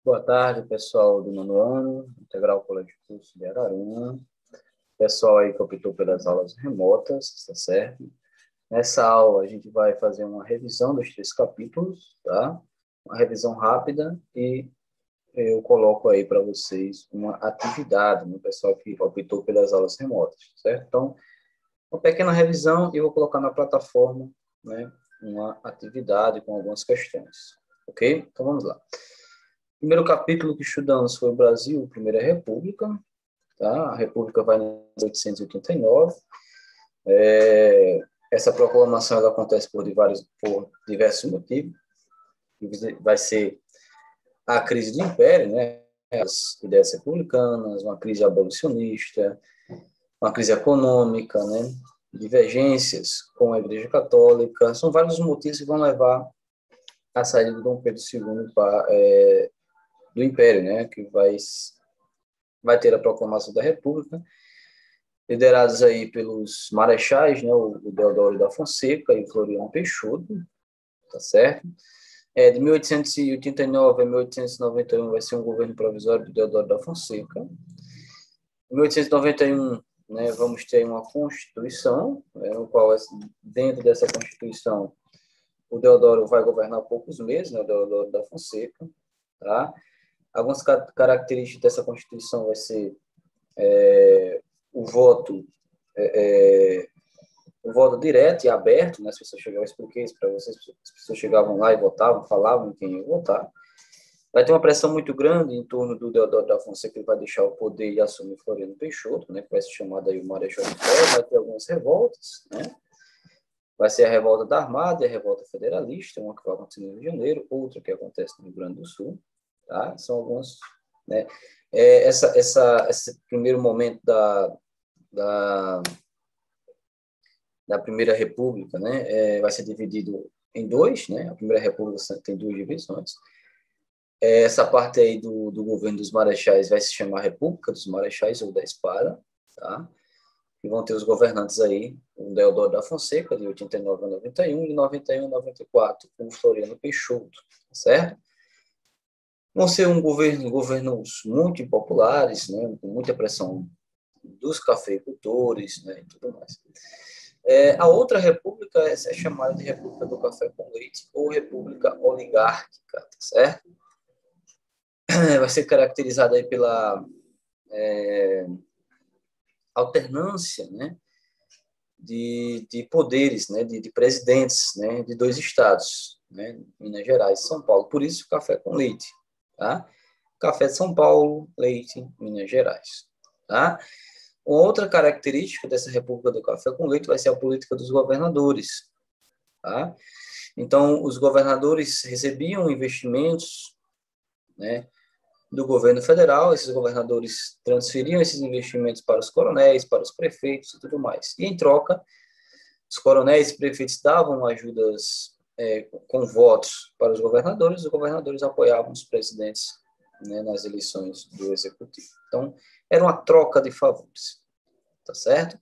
Boa tarde, pessoal do nono ano, Integral Colégio de Curso de Araruna. Pessoal aí que optou pelas aulas remotas, tá certo? Nessa aula, a gente vai fazer uma revisão dos 3 capítulos, tá? Uma revisão rápida e eu coloco aí para vocês uma atividade, no pessoal que optou pelas aulas remotas, certo? Então, uma pequena revisão e eu vou colocar na plataforma, né, uma atividade com algumas questões, ok? Então, vamos lá. O primeiro capítulo que estudamos foi o Brasil, Primeira República, tá? A República vai em 1889. Essa proclamação ela acontece por diversos motivos. Vai ser a crise do Império, né? As ideias republicanas, uma crise abolicionista, uma crise econômica, né? Divergências com a Igreja Católica. São vários motivos que vão levar à saída de Dom Pedro II do Império, né? Que vai ter a proclamação da República, liderados aí pelos marechais, né, o Deodoro da Fonseca e o Floriano Peixoto, tá certo? De 1889 a 1891 vai ser um governo provisório do Deodoro da Fonseca. Em 1891, né, vamos ter uma Constituição, no qual, dentro dessa Constituição, o Deodoro vai governar poucos meses, né, o Deodoro da Fonseca, tá? Algumas características dessa Constituição vai ser o voto direto e aberto, né? As pessoas chegavam, eu expliquei isso para vocês, as pessoas chegavam lá e votavam, falavam em quem ia votar. Vai ter uma pressão muito grande em torno do Deodoro da Fonseca, que ele vai deixar o poder e assumir Floriano Peixoto, né? Que vai ser chamado aí o Marechal de Ferro. Vai ter algumas revoltas, né? Vai ser a revolta da Armada e a revolta federalista, uma que vai acontecer no Rio de Janeiro, outra que acontece no Rio Grande do Sul, tá? São algumas, né? Esse primeiro momento da Primeira República, né, vai ser dividido em dois, né? A Primeira República tem 2 divisões. Essa parte aí do governo dos marechais vai se chamar República dos Marechais ou da Espada, tá? E vão ter os governantes aí, o Deodoro da Fonseca, de 89 a 91, e de 91 a 94, o Floriano Peixoto, certo? Vão ser governos muito impopulares, né, com muita pressão dos cafeicultores, né, e tudo mais. A outra república é chamada de República do Café com Leite ou República Oligárquica, tá certo? Vai ser caracterizada aí pela alternância, né, de poderes, né, de presidentes, né, de 2 estados, né, Minas Gerais e São Paulo. Por isso, café com leite, tá? Café de São Paulo, leite, Minas Gerais, tá? Uma outra característica dessa República do Café com Leite vai ser a política dos governadores, tá? Então, os governadores recebiam investimentos, né, do governo federal, esses governadores transferiam esses investimentos para os coronéis, para os prefeitos e tudo mais. E, em troca, os coronéis e prefeitos davam ajudas com votos para os governadores apoiavam os presidentes, né, nas eleições do executivo. Então, era uma troca de favores, tá certo?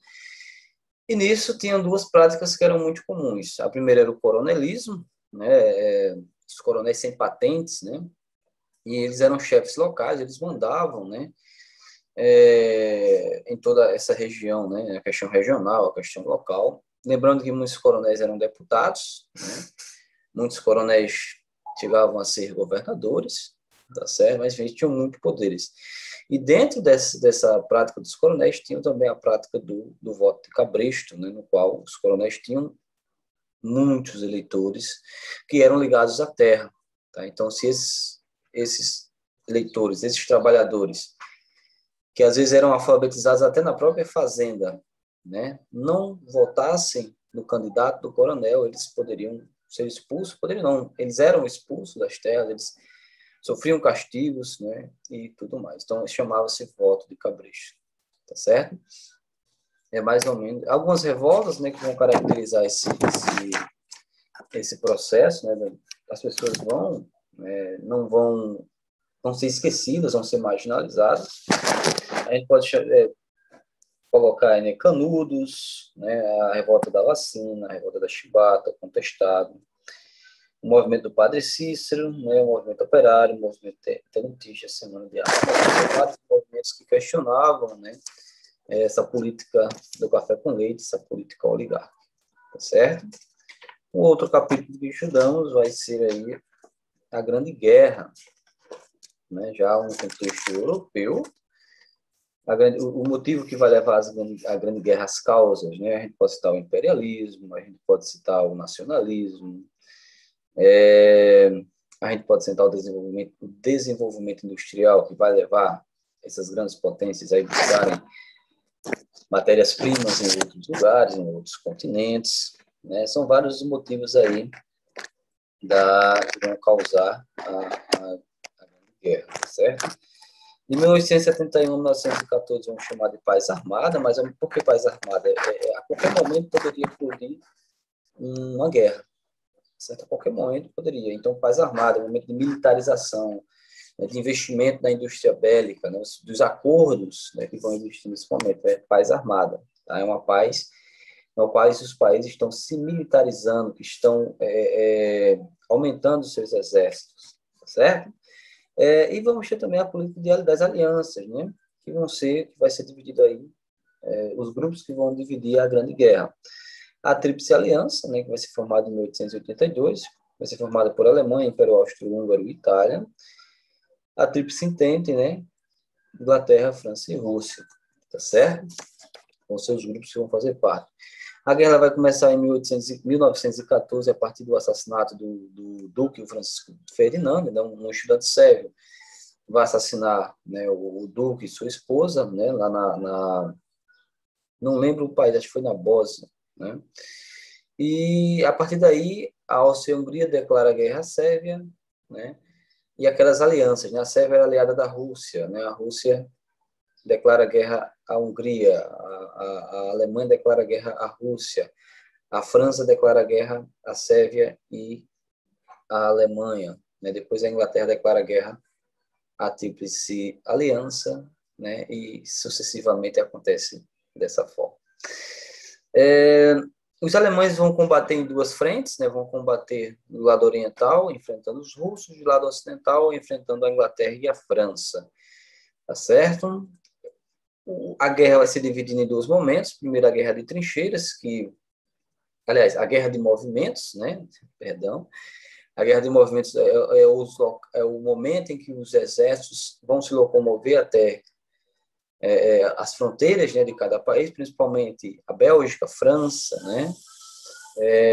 E nisso tinham 2 práticas que eram muito comuns. A primeira era o coronelismo, né, os coronéis sem patentes, né, e eles eram chefes locais, eles mandavam, né, em toda essa região, né, a questão regional, a questão local. Lembrando que muitos coronéis eram deputados, né, muitos coronéis chegavam a ser governadores, tá certo? Mas eles tinham muitos poderes. E dentro dessa prática dos coronéis, tinha também a prática do voto de cabresto, né, no qual os coronéis tinham muitos eleitores que eram ligados à terra. Tá? Então, se esses eleitores, esses trabalhadores, que às vezes eram alfabetizados até na própria fazenda, né, não votassem no candidato do coronel, eles poderiam ser expulsos, eles eram expulsos das terras, eles sofriam castigos, né, e tudo mais. Então, chamava-se voto de cabresto, tá certo? Mais ou menos, algumas revoltas, né, que vão caracterizar esse processo, né, as pessoas não vão ser esquecidas, vão ser marginalizadas. A gente pode colocar, né, Canudos, né, a revolta da vacina, a revolta da chibata, contestado. o movimento do Padre Cícero, né, o movimento operário, o movimento tenentista, Semana de Arte. Vários movimentos que questionavam, né, essa política do café com leite, essa política oligárquica, tá certo? O outro capítulo que estudamos vai ser aí a Grande Guerra, né, já um contexto europeu. O motivo que vai levar a Grande Guerra às causas, né, a gente pode citar o imperialismo, a gente pode citar o nacionalismo, a gente pode citar o desenvolvimento industrial que vai levar essas grandes potências a buscarem matérias-primas em outros lugares, em outros continentes, né? São vários os motivos aí que vão causar a Grande Guerra, certo? De 1871 a 1914 vamos chamar de paz armada, mas por que paz armada? A qualquer momento poderia eclodir uma guerra, certo? A qualquer momento poderia. Então, paz armada, um momento de militarização, né, de investimento na indústria bélica, né, dos acordos, né, que vão existir nesse momento, é paz armada. Tá? É uma paz no qual os países estão se militarizando, que estão aumentando seus exércitos, tá certo? E vamos ter também a política das alianças, né, que vai ser dividido aí, os grupos que vão dividir a Grande Guerra. A Tríplice Aliança, né, que vai ser formada em 1882, vai ser formada por Alemanha, Império Austro-Húngaro e Itália. A Tríplice Entente, né, Inglaterra, França e Rússia, tá certo? Vão ser os grupos que vão fazer parte. A guerra vai começar em 1914, a partir do assassinato do Duque Francisco Ferdinando, né, um estudante sérvio, vai assassinar, né, o Duque e sua esposa, né, lá não lembro o país, acho que foi na Bósnia, né? E a partir daí a Áustria-Hungria declara guerra à Sérvia, né? E aquelas alianças, né? A Sérvia era aliada da Rússia, né? A Rússia declara guerra à Hungria, a Alemanha declara guerra à Rússia, a França declara guerra à Sérvia e à Alemanha, né? Depois a Inglaterra declara guerra à Tríplice Aliança, né? E sucessivamente acontece dessa forma. Os alemães vão combater em duas frentes, né? Vão combater do lado oriental, enfrentando os russos, do lado ocidental, enfrentando a Inglaterra e a França. Tá certo? A guerra vai ser dividida em dois momentos. Primeiro, a guerra de trincheiras, aliás, a guerra de movimentos, né? Perdão. A guerra de movimentos é o momento em que os exércitos vão se locomover até as fronteiras, né, de cada país, principalmente a Bélgica, a França, né?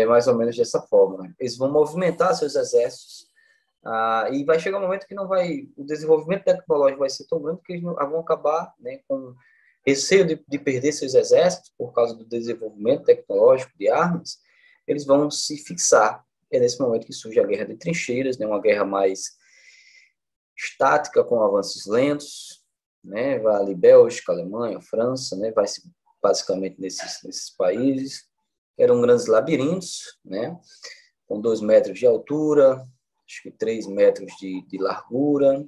Mais ou menos dessa forma. Né? Eles vão movimentar seus exércitos e vai chegar um momento que o desenvolvimento tecnológico vai ser tão grande que eles vão acabar, né, com receio de perder seus exércitos por causa do desenvolvimento tecnológico de armas, eles vão se fixar. É nesse momento que surge a guerra de trincheiras, né, uma guerra mais estática, com avanços lentos, né, vai ali Bélgica, Alemanha, França, né, vai se basicamente nesses países. Eram grandes labirintos, né, com 2 metros de altura, acho que 3 metros de largura,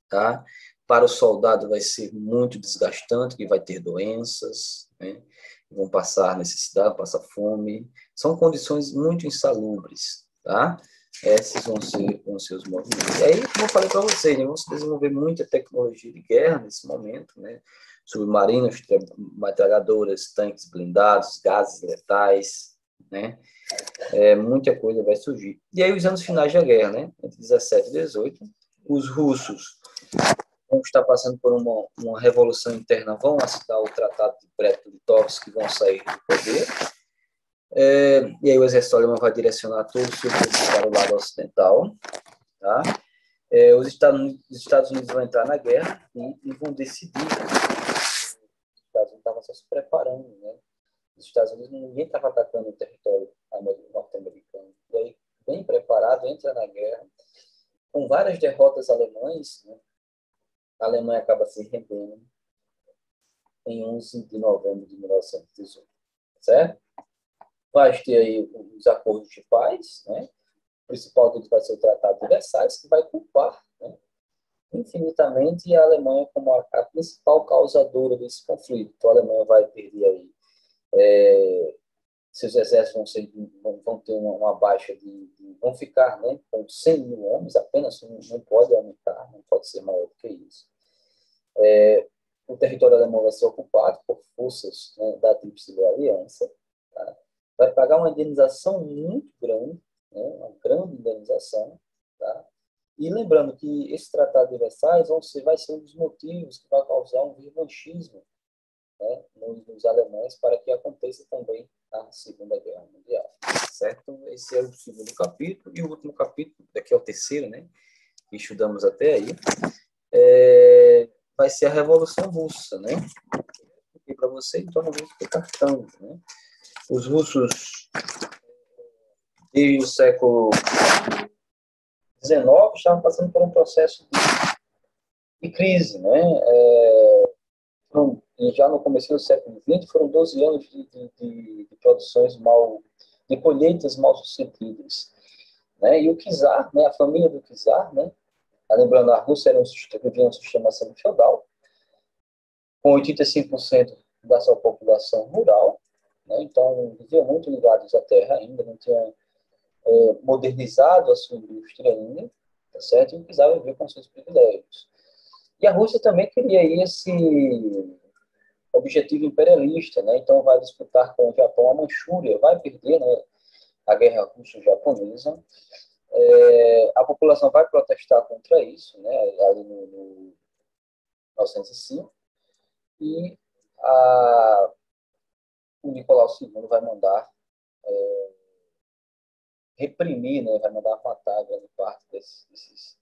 tá? Para o soldado vai ser muito desgastante, que vai ter doenças, né? Vão passar necessidade, passar fome. São condições muito insalubres, tá? Esses vão ser os movimentos. E aí, como eu falei para vocês, né, vão se desenvolver muita tecnologia de guerra nesse momento, né? Submarinos, metralhadoras, tanques blindados, gases letais, né? Muita coisa vai surgir. E aí, os anos finais da guerra, né? Entre 17 e 18, os russos vão estar passando por uma revolução interna, vão assinar o Tratado de Brest-Litovsk, que vão sair do poder. E aí o exército alemão vai direcionar todo o seu poder para o lado ocidental. Tá? Os Estados Unidos vão entrar na guerra e vão decidir. Os Estados Unidos estavam só se preparando, né? Os Estados Unidos, ninguém estava atacando o território norte-americano. E aí, bem preparado, entra na guerra, com várias derrotas alemãs, né? A Alemanha acaba se rendendo em 11 de novembro de 1918, certo? Vai ter aí os acordos de paz, né? O principal deles vai ser o Tratado de Versalhes, que vai culpar, né, infinitamente a Alemanha como a principal causadora desse conflito. Então, a Alemanha vai perder aí seus exércitos vão ter uma baixa vão ficar, né, com 100 mil homens apenas, não pode aumentar, não pode ser maior do que isso. O território alemão vai ser ocupado por forças, né, da Tríplice Aliança, tá? Vai pagar uma indenização muito grande, né, uma grande indenização, tá? E lembrando que esse Tratado de Versalhes vai ser um dos motivos que vai causar um revanchismo, né, nos alemães para que aconteça também a Segunda Guerra Mundial. Certo? Esse é o segundo capítulo. E o último capítulo, daqui é o terceiro, né, que estudamos até aí, vai ser a Revolução Russa. Né? Aqui para você, então não vou explicar tanto. Né? Os russos, desde o século XIX, estavam passando por um processo de crise. Né? E já no começo do século XX, foram 12 anos de produções de colheitas mal sucedidas. Né? E o czar, né, a família do czar, né, lembrando, a Rússia vivia um sistema semi-feudal, com 85% da sua população rural, né, então viviam muito ligados à terra ainda, não tinham modernizado a sua indústria ainda, tá certo? E o czar vivia com seus privilégios. E a Rússia também queria esse objetivo imperialista, né? Então vai disputar com o Japão a Manchúria, vai perder, né, a guerra russo-japonesa. A população vai protestar contra isso, né, ali no 1905, e o Nicolau II vai mandar reprimir, né, vai mandar matar grande parte desses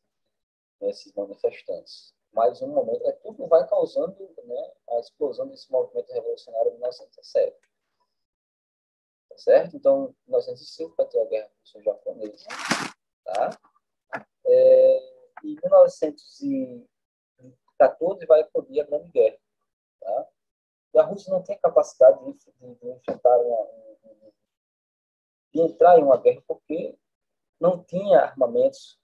manifestantes. Mais um momento, tudo vai causando, né, a explosão desse movimento revolucionário em 1917. Tá certo? Então, em 1905 vai ter a guerra russo-japonesa. Tá? Em 1914 vai eclodir a Grande Guerra. Tá? E a Rússia não tem capacidade de enfrentar de entrar em uma guerra porque não tinha armamentos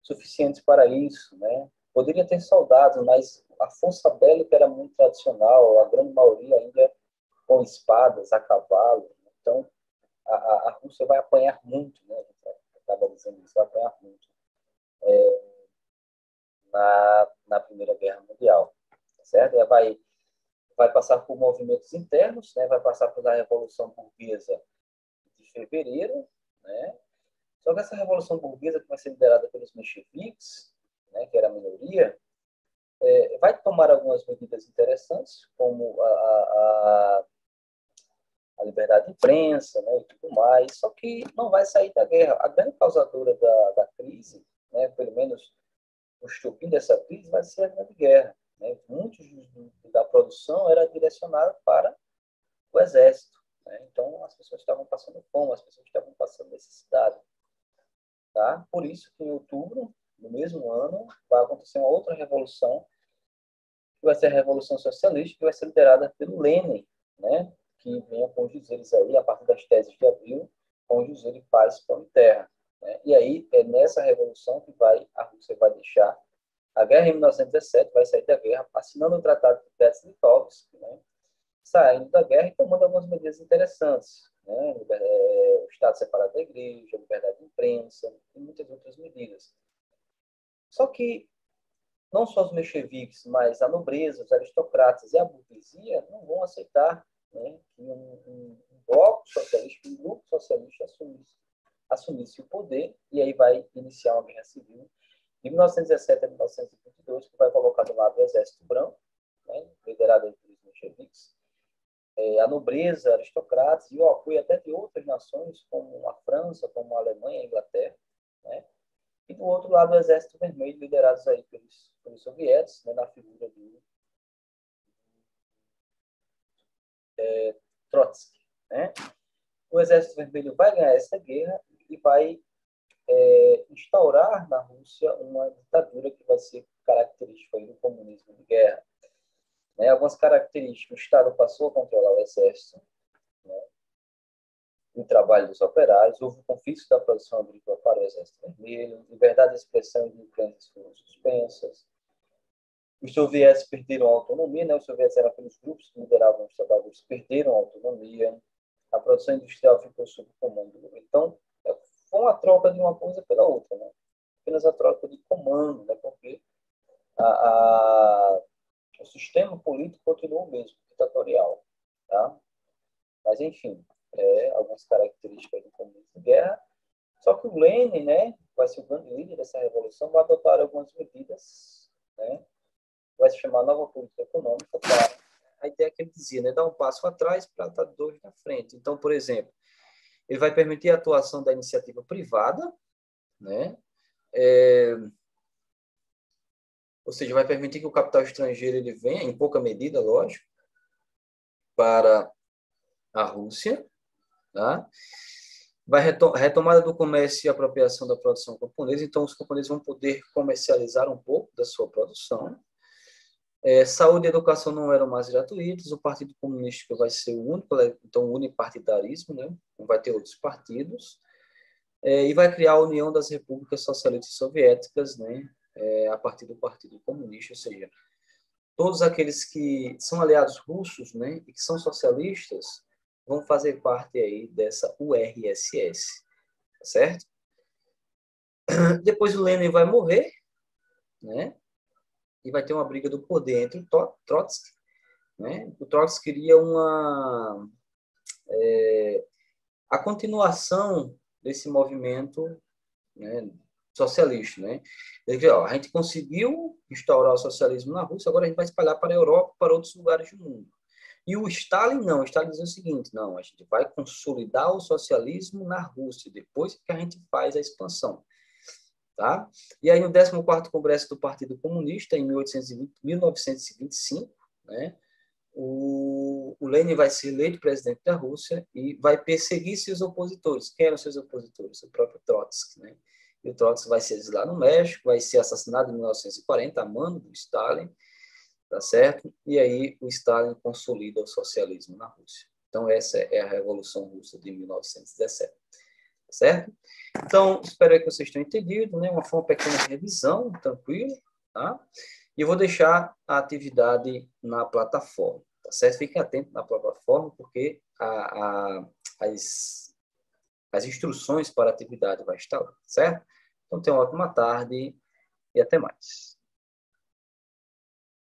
suficientes para isso, né? Poderia ter soldados, mas a força bélica era muito tradicional, a grande maioria ainda com espadas, a cavalo. Então, a Rússia vai apanhar muito, né? A gente acaba dizendo isso, vai apanhar muito na Primeira Guerra Mundial, certo? Ela vai passar por movimentos internos, né? Vai passar pela Revolução Burguesa de fevereiro, né? Só que essa Revolução Burguesa, que vai ser liderada pelos mencheviques, né, que era a minoria, vai tomar algumas medidas interessantes, como a liberdade de imprensa, né, e tudo mais, só que não vai sair da guerra. A grande causadora da crise, né, pelo menos o estopim dessa crise, vai ser a Grande Guerra. Né? Muitos da produção era direcionada para o exército. Né? Então, as pessoas estavam passando fome, as pessoas estavam passando necessidade. Tá? Por isso que em outubro, no mesmo ano, vai acontecer uma outra revolução, que vai ser a Revolução Socialista, que vai ser liderada pelo Lenin, né? Que vem com os dizeres aí, a partir das teses de Abril, com os dizeres de paz, pão e terra. Né? E aí, é nessa revolução que a Rússia vai deixar a guerra em 1917, vai sair da guerra, assinando o Tratado de Brest-Litovsk, né? Saindo da guerra e tomando algumas medidas interessantes, né? O Estado separado da igreja, a liberdade de imprensa e muitas outras medidas. Só que não só os mencheviques, mas a nobreza, os aristocratas e a burguesia não vão aceitar, né, que um bloco socialista, um grupo socialista assumisse o poder, e aí vai iniciar uma guerra civil de 1917 a 1922, que vai colocar do lado o Exército Branco, né, liderado pelos mencheviques, a nobreza, aristocratas e o apoio até de outras nações, como a França, como a Alemanha e a Inglaterra, né? E do outro lado o Exército Vermelho, liderados aí pelos soviéticos, né, na figura do Trotsky. Né? O Exército Vermelho vai ganhar essa guerra e vai instaurar na Rússia uma ditadura que vai ser característica do comunismo de guerra. Né? Algumas características: o Estado passou a controlar o exército, né? O trabalho dos operários, houve o confisco da produção agrícola para o Exército Vermelho, liberdade de expressão e de imprensa foram suspensas. Os soviéticos perderam a autonomia, né? Os soviéticos eram aqueles grupos que lideravam os trabalhadores, perderam a autonomia. a produção industrial ficou sob comando. Então, foi uma troca de uma coisa pela outra, né? Apenas a troca de comando, né? Porque o sistema político continuou o mesmo, ditatorial, tá? Mas, enfim, algumas características do comunismo de guerra. Só que o Lenin, né, vai ser o grande líder dessa revolução, vai adotar algumas medidas, né? Vai se chamar nova política econômica para a ideia que ele dizia, né, dar um passo atrás para dar dois na frente. Então, por exemplo, ele vai permitir a atuação da iniciativa privada, né? Ou seja, vai permitir que o capital estrangeiro ele venha, em pouca medida, lógico, para a Rússia, tá? Vai retomada do comércio e apropriação da produção camponesa, então os camponeses vão poder comercializar um pouco da sua produção. Saúde e educação não eram mais gratuitos, o Partido Comunista vai ser o único, então o unipartidarismo, né? Não vai ter outros partidos, e vai criar a União das Repúblicas Socialistas Soviéticas, né? A partir do Partido Comunista, ou seja, todos aqueles que são aliados russos, né? E que são socialistas, vão fazer parte aí dessa URSS, certo? Depois o Lenin vai morrer, né? E vai ter uma briga do poder entre o Trotsky, né? O Trotsky queria a continuação desse movimento, né, socialista, né? Ele dizia, a gente conseguiu instaurar o socialismo na Rússia, agora a gente vai espalhar para a Europa, para outros lugares do mundo. E o Stalin não, o Stalin dizia o seguinte, não, a gente vai consolidar o socialismo na Rússia, depois que a gente faz a expansão. Tá? E aí, no 14º Congresso do Partido Comunista, em 1925, né, o Lenin vai ser eleito presidente da Rússia e vai perseguir seus opositores. Quem eram seus opositores? O próprio Trotsky. Né? E o Trotsky vai ser exilado no México, vai ser assassinado em 1940, a mando do Stalin, tá certo? E aí o Stalin consolida o socialismo na Rússia. Então, essa é a Revolução Russa de 1917. Certo? Então, espero que vocês tenham entendido, né? Foi uma pequena revisão, tranquilo, tá? E eu vou deixar a atividade na plataforma, tá certo? Fiquem atentos na plataforma, porque as instruções para a atividade vai estar lá, certo? Então, tenham uma ótima tarde e até mais.